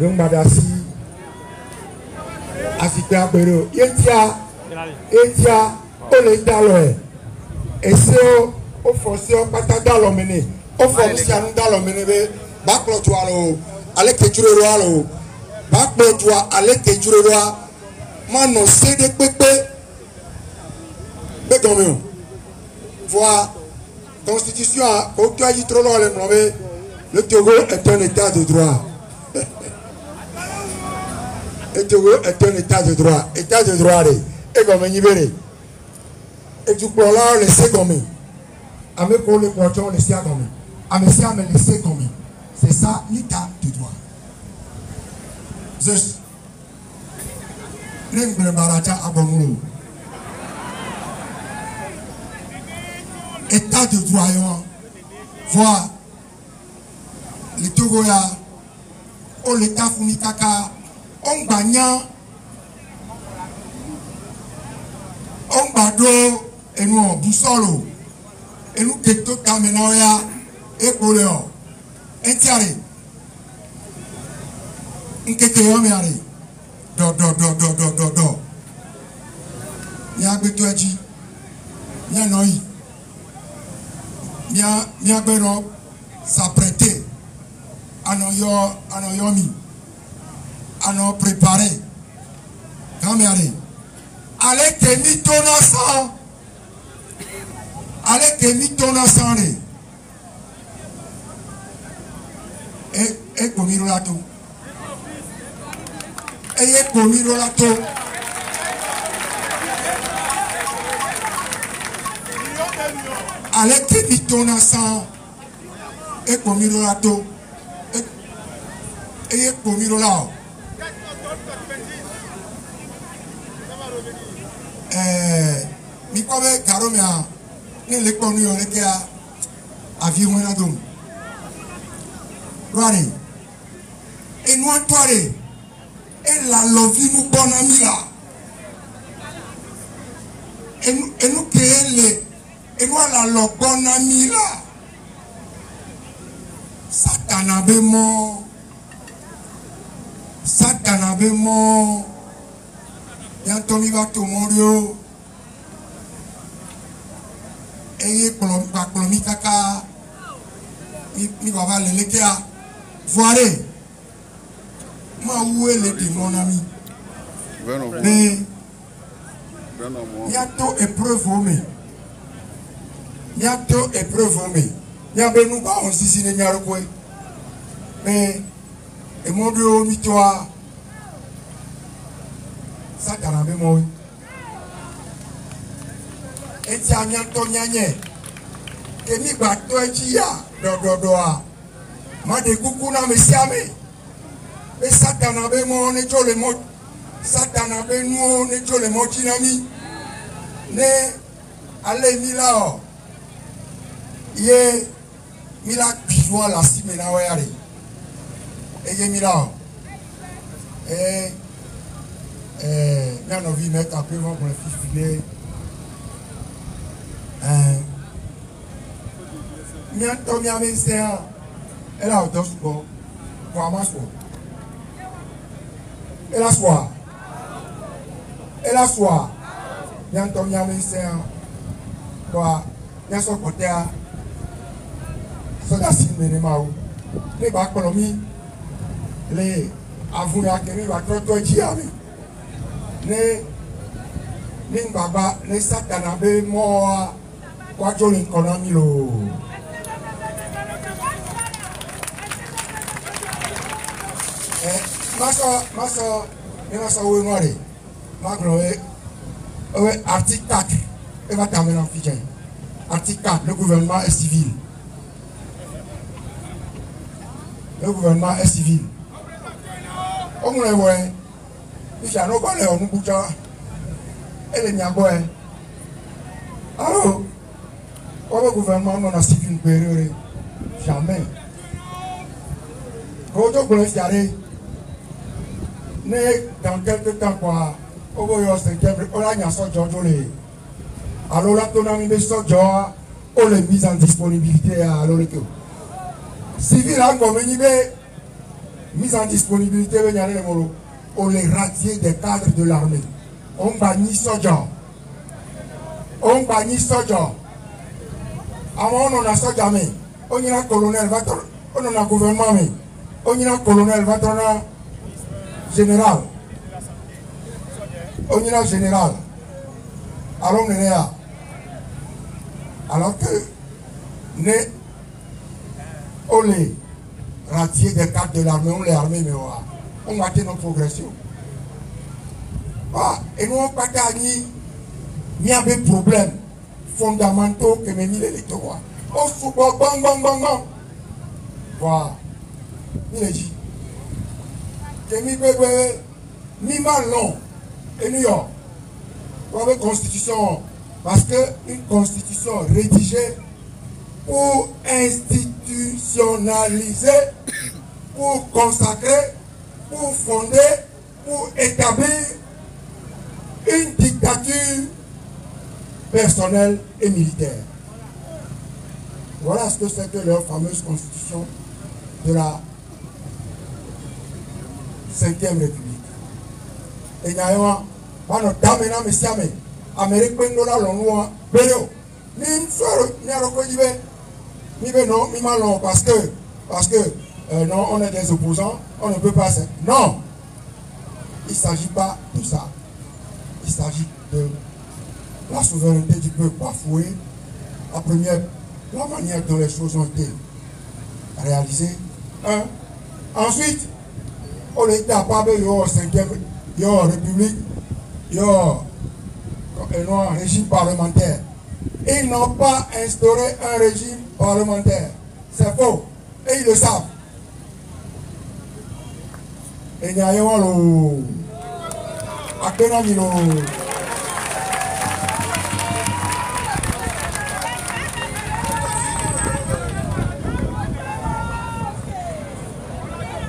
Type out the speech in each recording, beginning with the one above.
Yung badasi asika bero yentia ole dalo eseo o force o pata dalo mene o force anu dalo mene be baklo to alo ale kejuro ro alo baklo to ale kejuro ro mano sede pepe be gomi voix constitution ko to aji trop lo le nobe le Togo est un état de droit. Le Togo est un état de droit. État de droit, et comme il y et tu peux là laisser comme avec pour le poisson laisser comme avec ça me laisser comme c'est ça l'état de droit. Juste l'engle baracha abonnou. État de droit voir le Togo ya o l'état funikaka on gagnant on bado et nous on boussolo et nous que tout kamenoya et poleo entiare nkeke yomiare do ya gbetuaji ya noi ya gbero s'apprêter à nos à nous préparer. Quand il allez que mi ton sang, allez que mi ton sang et comme il a tout, et comme il a tout. Allez que mi ton sang et comme il a tout, et comme il a tout. Mi kwa be karo me a ne le konu yo le ke a avion na dom rare e no atore e la lovi mu bona mi la e no ke ele e no la lo bona mi la satana be mo Yantomi va tout morio. Eye plomi kaka. Mi va le lekea. Voirez. Ma où est le mon ami? Mais bientôt épreuve mais. Bientôt épreuve mais. Y'a nous pas on si ne nyaro quoi. Mais et mon dieu mi toi. Ça t'en a moi. Et tu as mis ton nyanye. Et mi bateau et tu as doa. Ma de coucou na me siame. Mais ça t'en a moi on est tous les mots. Ça t'en a nous on est tous les mots chinami. Ne allez mi là. Ye mi la pigeon la sime na wayare. Et ye mi là. Bien envie de mettre un peu pour le fils filet. Bientôt, bien ministère. Elle a autant sport. Pour avoir sport. Elle a soir. Elle a soir. Bientôt, bien ministère. Pour bien son côté à. Soda sin menemaou. Les bacs-économies. Les avoués à Kémy, va trop chiaver. Ne baba ne satana be mo wa jo le economy lo maso we ngore magro article 4 et va terminer en fiche. Article 4, le gouvernement est civil. Le gouvernement est civil. On me voit. Il y a no balai on boucha. Elle est boy. Alors, le gouvernement non a civil période. Jamais. Quand on peut faire dans quelques temps quoi, on va y avoir on a un sort de alors là, on a mis des sortes de on les mise en disponibilité à l'autre. Civil, comme il mise en disponibilité, on les radier des cadres de l'armée. On bannit Soja. On bannit Soja. Avant, on a Soja, mais on y a colonel, on a gouvernement, mais on y a colonel, on a général. On y a général. Alors, on est là. Alors que, on les radier des cadres de l'armée, on les armés, mais on va notre progression. Et nous, on pas gagné, il y a des problèmes fondamentaux que mes mille électoraux. On se fout, bang, bang, bang, bang. Voilà. Il est dit. Que mi bébé, mi mal long. Et New York. Pour une constitution. Parce qu'une constitution rédigée pour institutionnaliser, pour consacrer, pour fonder, pour établir une dictature personnelle et militaire. Voilà ce que c'est que leur fameuse constitution de la 5e République. Et nous avons Amérique pendola l'onwa béo ni soeur ni arokodibe ni non ni malon parce que non on est des opposants, on ne peut pas non, il ne s'agit pas de ça, il s'agit de la souveraineté du peuple bafouée, la manière dont les choses ont été réalisées. Ensuite on est à part de 5e République, un régime parlementaire. Ils n'ont pas instauré un régime parlementaire. C'est faux. Et ils le savent. Et il y a un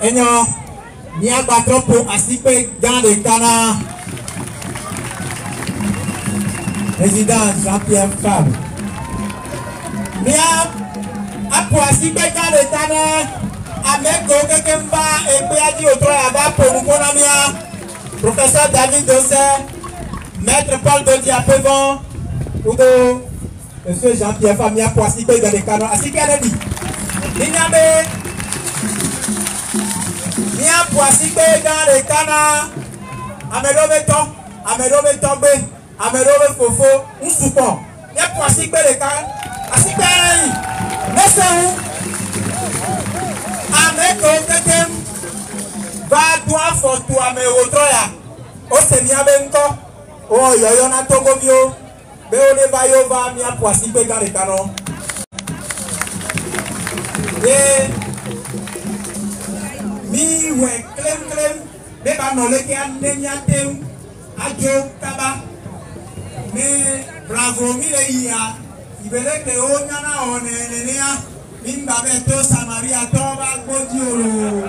et non, il y a pas trop pour assister dans le canard. Président Jean-Pierre Fabre. Mia apoasi beka le tane ameko kekemba et péadi autour là-bas pour nous mia professeur David Dossé, maître Paul Dodia Pevon, Udo, monsieur Jean-Pierre Fabre mia apoasi beka le tane asikanedi. Mia apoasi beka le tane amelobe tombe. Amerobe fofo, un soupon. Il y a pour assigner les cas. Assigner. Laissez-vous. Ameko kekem. Va toi photo amerotroya. O semia benko. O yoyo na togobio. Be ole va yo va mia pour assigner dans les canons. Et mi we klem. Be ba no le ke anenya tem. Ajo kaba. Mais bravo mille ia, il veut que on a Mimbabeto Samaria Toba Godiolo.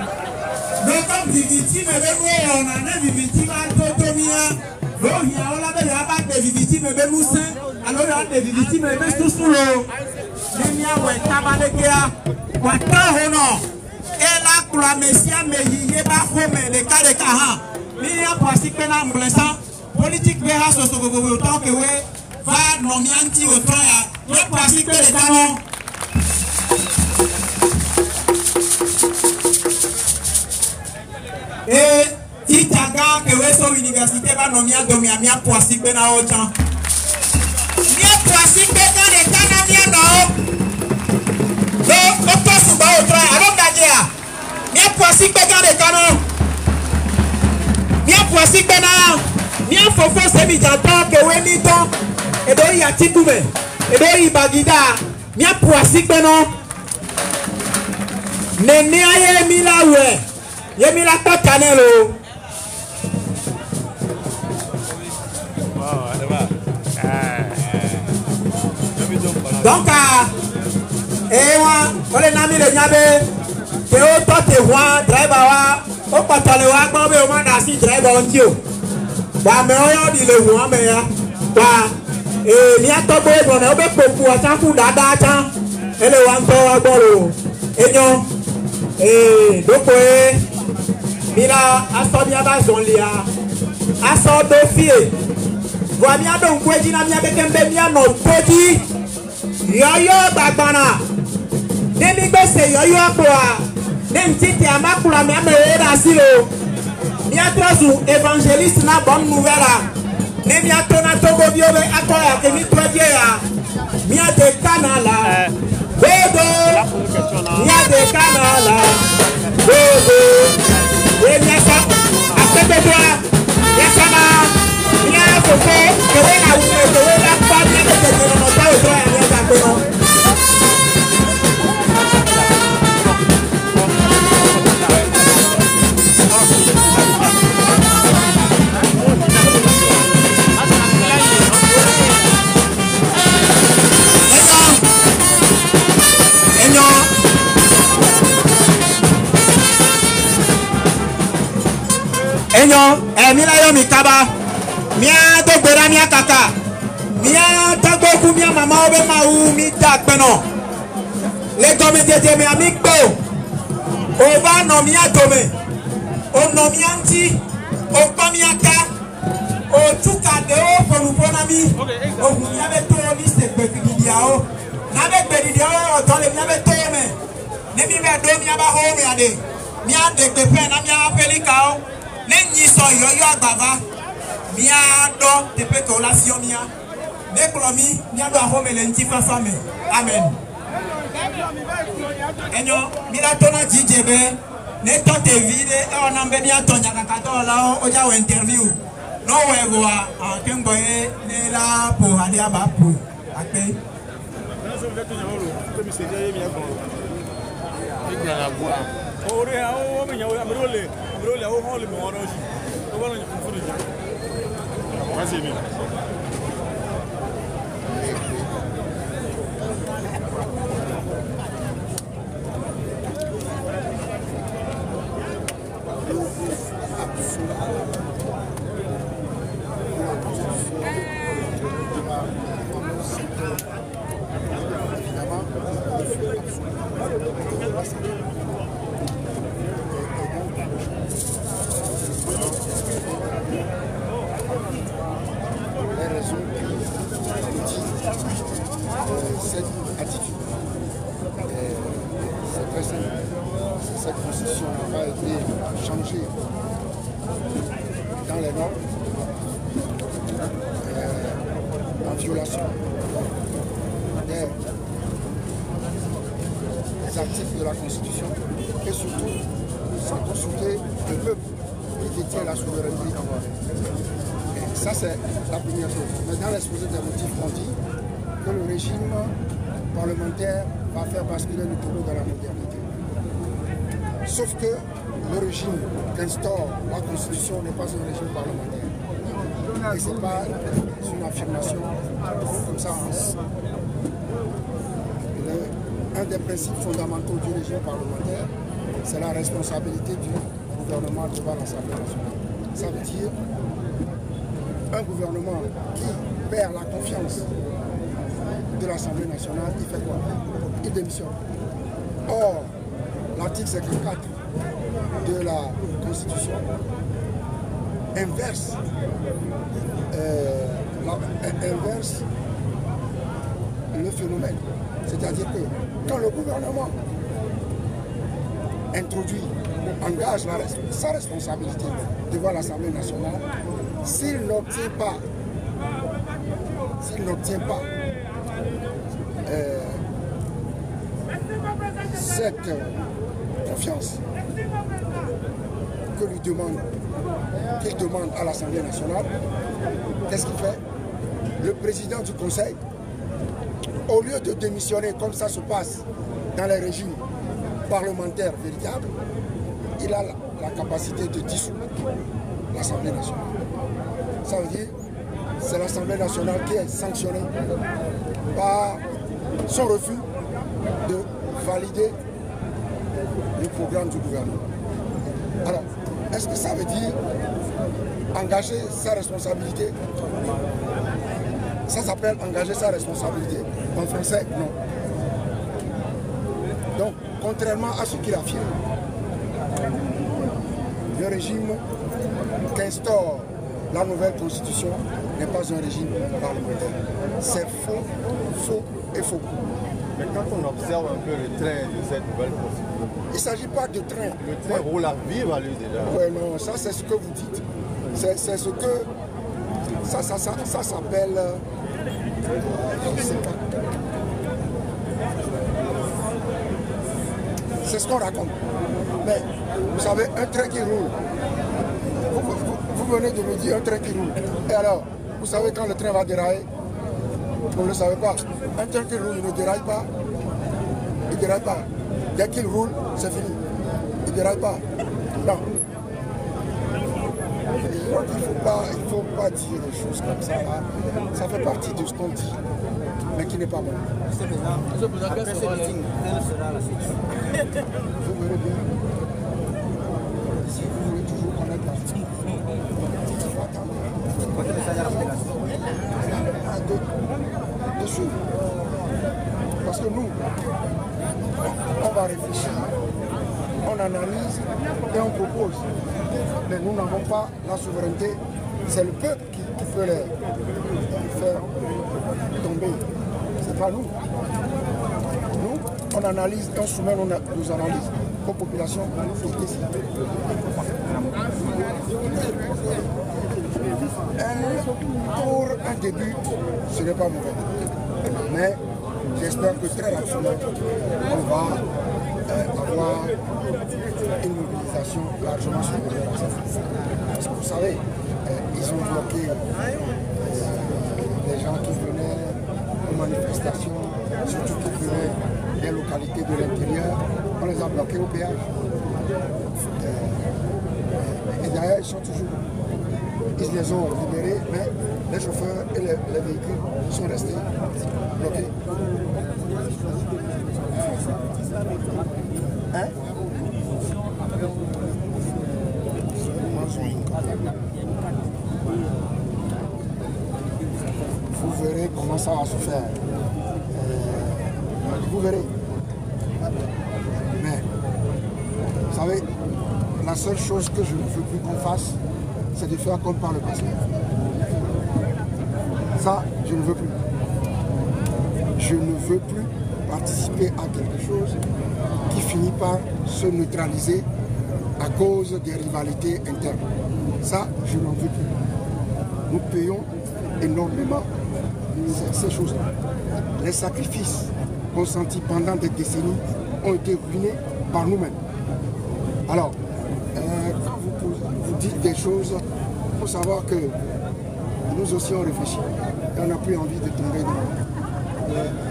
Donc comme victime on a des victimes Totomia. Donc il y a pas de victimes Moussa. Alors il y a des victimes Sousoulo. Limia ouais Tabalekea. Watahono. Et là pour la Messia mais il y a pas comme les cas de Kaha. Limia pratique na mblessant. Politique verra ce autant que ouais va nomianti au troya ne pratique les canons. Et Titaga que ouais son université va nommer domia mia pratique na ochan. Mia pratique dans les canons mia no. Donc on passe au troya alors gadia. Mia pratique dans les canons. Mia pratique na Mia fofo semi j'attends que Wellington et donc il y a Titoumé et donc il bagida mia poissi beno nene aye mila we ye mila to canelo donc on les nami le nyabe que o to te wa driver wa o patale wa gbo be o ma na si driver on tio ba me oyo di le hu ame ya ba mi atobo ebo na obe poku atanku dada tan ele wa nto agboro enyo doko Mila asomia bazolia aso dofie wa mia don kweji na mia bekembe mia no toji yoyo bagbana nemi gbese yoyo akwa nem titi amakula mi ame ora silo mia trozu évangéliste na bonne nouvelle nemi atona togo biobe akoya ke mi toje ya mia de kanala bodo mia de kanala bodo Yesa, acepte-toi. Yesa na. Mira foto, que venga uno, que venga parte de que no nos va a traer a esa cosa. Mila yo mi kaba mia to gbera mia kaka mia tagbo ku mia mama obe ma u mi da peno le gomi jeje mi ami gbo o ba no mia tome o no mia nti o pa mia ka o tuka de o fonu fona mi o hu mia be to ni se pe dia o na be pe dia o to le mia be to me ne mi be do mia ba ho mi ade mia de pe pe na mia pelika o Nenyi so yoyo agbava mia do tepe ko la sio mia ne klomi mia do ahome le nti fafa me amen enyo mira tona jijebe ne to te vide e ona mbe mia tonya kaka la o ja we interview no we go a kembo e ne la po ade aba po ape ore a o me nyawo amrole amrole o hole me woro shi o wala ni furu ja kasi mi Cette constitution n'a pas été changée dans les normes, en violation des articles de la Constitution et surtout sans consulter le peuple qui détient la souveraineté ivoirienne. Ça, c'est la première chose. Mais dans l'exposé des motifs, on dit que le régime parlementaire va faire basculer le Togo dans la modernité. Sauf que le régime qu'instaure la Constitution n'est pas un régime parlementaire. Et ce n'est pas une affirmation comme ça. Un des principes fondamentaux du régime parlementaire, c'est la responsabilité du gouvernement devant l'Assemblée nationale. Ça veut dire un gouvernement qui perd la confiance de l'Assemblée nationale, il fait quoi? Il démissionne. Or, l'article 54 de la Constitution inverse, le phénomène. C'est-à-dire que quand le gouvernement introduit, engage sa responsabilité devant l'Assemblée nationale, s'il n'obtient pas cette confiance qu'il demande à l'Assemblée nationale, qu'est-ce qu'il fait? Le président du Conseil, au lieu de démissionner comme ça se passe dans les régimes parlementaires véritables, il a la capacité de dissoudre l'Assemblée nationale. Ça veut dire que c'est l'Assemblée nationale qui est sanctionnée par son refus de valider le programme du gouvernement. Alors, est-ce que ça veut dire engager sa responsabilité? Ça s'appelle engager sa responsabilité. En français, non. Donc, contrairement à ce qu'il affirme, le régime qu'instaure la nouvelle constitution n'est pas un régime parlementaire. C'est faux, faux et faux. Mais quand on observe un peu le train de cette nouvelle constitution, il ne s'agit pas de train. le train roule à vive allure déjà. Oui, non, ça c'est ce que vous dites. C'est ce que... Ça s'appelle... je sais pas. C'est ce qu'on raconte. Mais vous savez, un train qui roule, vous venez de me dire un train qui roule. Et alors, vous savez quand le train va dérailler? Vous ne le savez pas. Un train qui roule, il ne déraille pas. Il ne déraille pas. Dès qu'il roule, c'est fini. Il ne déraille pas. Non. Il ne faut pas dire des choses comme ça. Hein. Ça fait partie de ce qu'on dit, mais qui n'est pas bon. Monsieur le Président, quelle sera la suite? Vous verrez bien. Si vous voulez toujours connaître la suite, il faut attendre. Quel message à la délégation? De suivre. Parce que nous, on va réfléchir, on analyse et on propose. Mais nous n'avons pas la souveraineté. C'est le peuple qui peut les faire tomber. C'est pas nous. Nous, on analyse, on soumet nos analyses aux populations qui décident. Pour un début, ce n'est pas mauvais. Mais j'espère que très rapidement, on va avoir une mobilisation largement supérieure à ça. Parce que vous savez, ils ont bloqué les gens qui venaient aux manifestations, surtout qui venaient des localités de l'intérieur. On les a bloqués au péage. Et d'ailleurs, ils sont toujours... Ils les ont libérés, mais les chauffeurs et les véhicules sont restés bloqués. Hein? Vous verrez comment ça va se faire. Vous verrez. Mais, vous savez, la seule chose que je ne veux plus qu'on fasse, c'est de faire comme par le passé. Ça, je ne veux plus. Je ne veux plus participer à quelque chose qui finit par se neutraliser à cause des rivalités internes. Ça, je n'en veux plus. Nous payons énormément ces choses-là. Les sacrifices consentis pendant des décennies ont été ruinés par nous-mêmes. Alors, quand vous dites des choses, il faut savoir que nous aussi on réfléchit et on n'a plus envie de tomber dans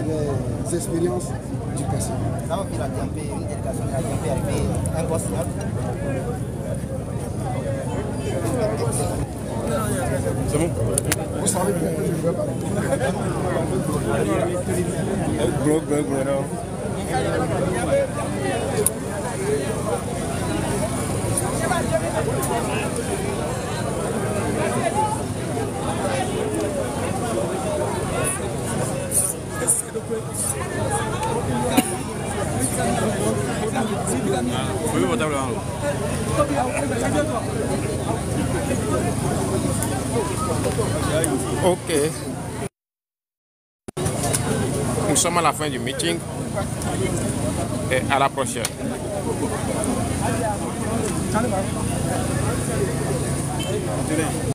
les expériences du passé. Ça va faire une délégation de la TMP arriver un poste là. C'est bon? Vous savez bien que je ne veux pas. Ok. Nous sommes à la fin du meeting et à la prochaine.